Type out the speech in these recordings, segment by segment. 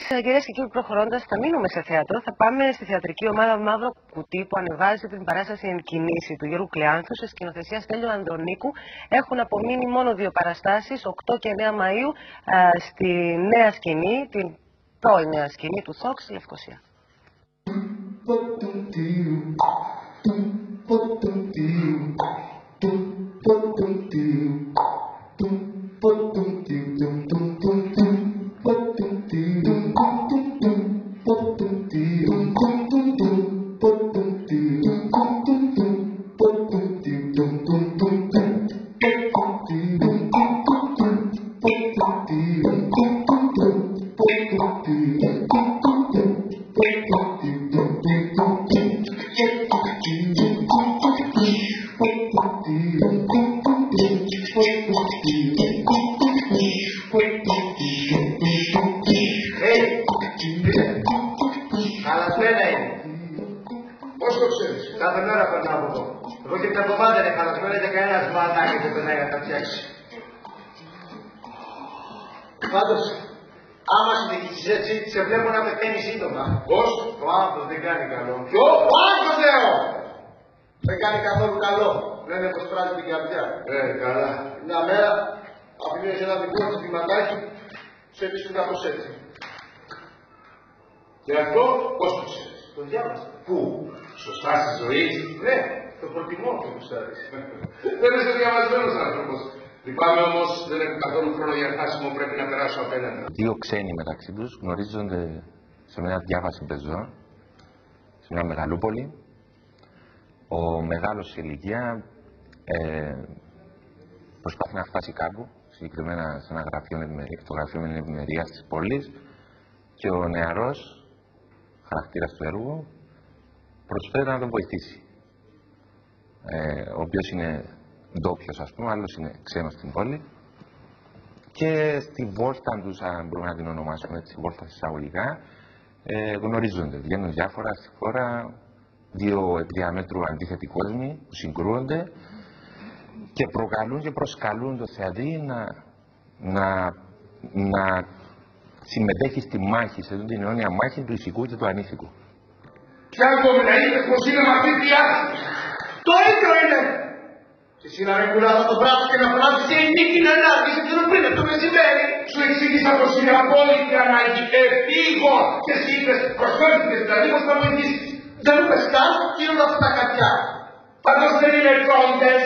Κυρίες και κύριοι, προχωρώντας, θα μείνουμε σε θέατρο. Θα πάμε στη θεατρική ομάδα Μαύρο Κουτί που ανεβάζει την παράσταση Εν Κινήσει του Γιώργου Κλεάνθου σε σκηνοθεσία Στέλιο Αντωνίκου. Έχουν απομείνει μόνο 2 παραστάσεις, 8 και 9 Μαΐου, στη νέα σκηνή, την πρώην νέα σκηνή του ΘΟΚ στη Λευκοσία. Χαλασμένα είναι. Πώς το ξέρεις? Κάθε μέρα περνάω από εδώ. Εδώ και μια εβδομάδα είναι χαλασμένα και κανένας μαλάκι δεν περνάει να τα φτιάξει. Πάντως, άμα συνεχίσεις έτσι, σε βλέπω να πεθαίνεις σύντομα. Πώς? Ο άνθρωπος δεν κάνει καλό. Ποιο? Ο άνθρωπος λέω! Δεν κάνει καθόλου καλό. Λένε πως πράζει την καρδιά. Καλά. Μια μέρα, αφήνεις ένα δικό σου πηματάκι, σε βρίσκουν κάπως έτσι. Και αυτό πώς το ξέρεις? Το διάβασα. Πού? Σωστά στη ζωή. Ναι, το προτιμώ αυτό που ξέρεις. Δεν είσαι διαβασμένος άνθρωπος. Λυπάμαι όμως, δεν έχω καθόλου χρόνο για χάσιμο, πρέπει να περάσω απέναντι. 2 ξένοι μεταξύ τους γνωρίζονται σε μια διάβαση πεζών, σε μια μεγαλούπολη. Ο μεγάλος σε ηλικία προσπαθεί να φτάσει κάπου, συγκεκριμένα σε ένα γραφείο το γραφείο με την ευημερία της πόλης, και ο νεαρός χαρακτήρας του έργου προσφέρει να τον βοηθήσει. Ο οποίος είναι ντόπιος, ας πούμε, άλλος είναι ξένος στην πόλη. Και στη βόλτα τους, αν μπορούμε να την ονομάσουμε έτσι, βόλτα εισαγωγικά, γνωρίζονται. Βγαίνουν διάφορα στη χώρα, 2 διαμέτρου αντίθετοι κόσμοι που συγκρούονται και προκαλούν και προσκαλούν το θεατή να συμμετέχει στη μάχη, σε την αιώνια μάχη του ηθικού και του ανήθικου. Ποια ακόμη να είπες πως είναι με αυτή τη διάθεση? Το ίδιο είναι! Και εσύ να μην κουράς το μπράβο και να φωνάζεις η νίκη να ανάγκη σε τον πριν το μεσημέρι. Σου εξήγησα πως είναι απόλυτη ανάγκη. Επίγον! Και εσύ είπες προσφέρθηκες δηλαδή πως θα βοηθήσεις. Δεν μου πες καν γίνονται αυτά τα κατιά. Πάντως δεν είναι κόντες.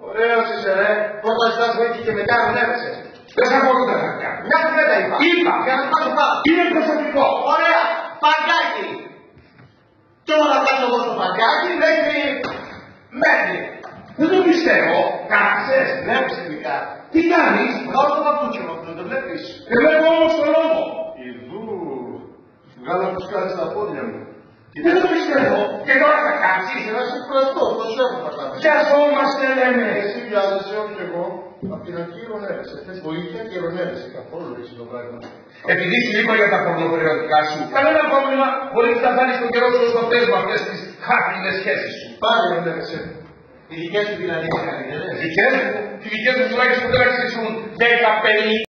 Ωραίος είσαι ρε. Πρώτα ζητάς βοήθεια και μετά γνέβεσαι. Δεν θα μπορούν τα κατιά. Μια κουβέντα είπα. Είπα. Για να σπάσω πάνω. Είναι προσωπικό. Ωραία. Παγκάκι. Και όλα να κάνω εδώ στο παγκάκι μέχρι. Δεν το πιστεύω. Κάξες. Βλέπεις τελικά. Τι κάνεις? Βγάλω το παπούτσι μου. Δεν το βλέπεις? Δεν βλέπω όμως τον νόμο. Ιδού. Βγάλω τους κάτω στα πόδια μου. Δεν το πιστεύω. Και τώρα θα κάτσεις. Να είσαι προεκτός. Το σέφω θα κάτσεις. Πιαζόμαστε λέμε. Εσύ πιάζεσαι όχι εγώ. Απ' την αρχή ειρωνεύεσαι. Θες βοήθεια και ειρωνεύεσαι. Καθόλου εσύ το πράγμα. Επειδή σου είπα για τα πορνοπεριοδικά σου, κανένα πρόβλημα. Μπορεί να φτάνεις τον καιρό σου όσο θες με αυτές τις χάρτινες σχέσεις σου. Πάλι ειρωνεύεσαι. Οι δικές σου δηλαδή είναι καλύτερες. Δικές μου. Οι δικές μου τουλάχιστον δεν αξίζουν 10-50.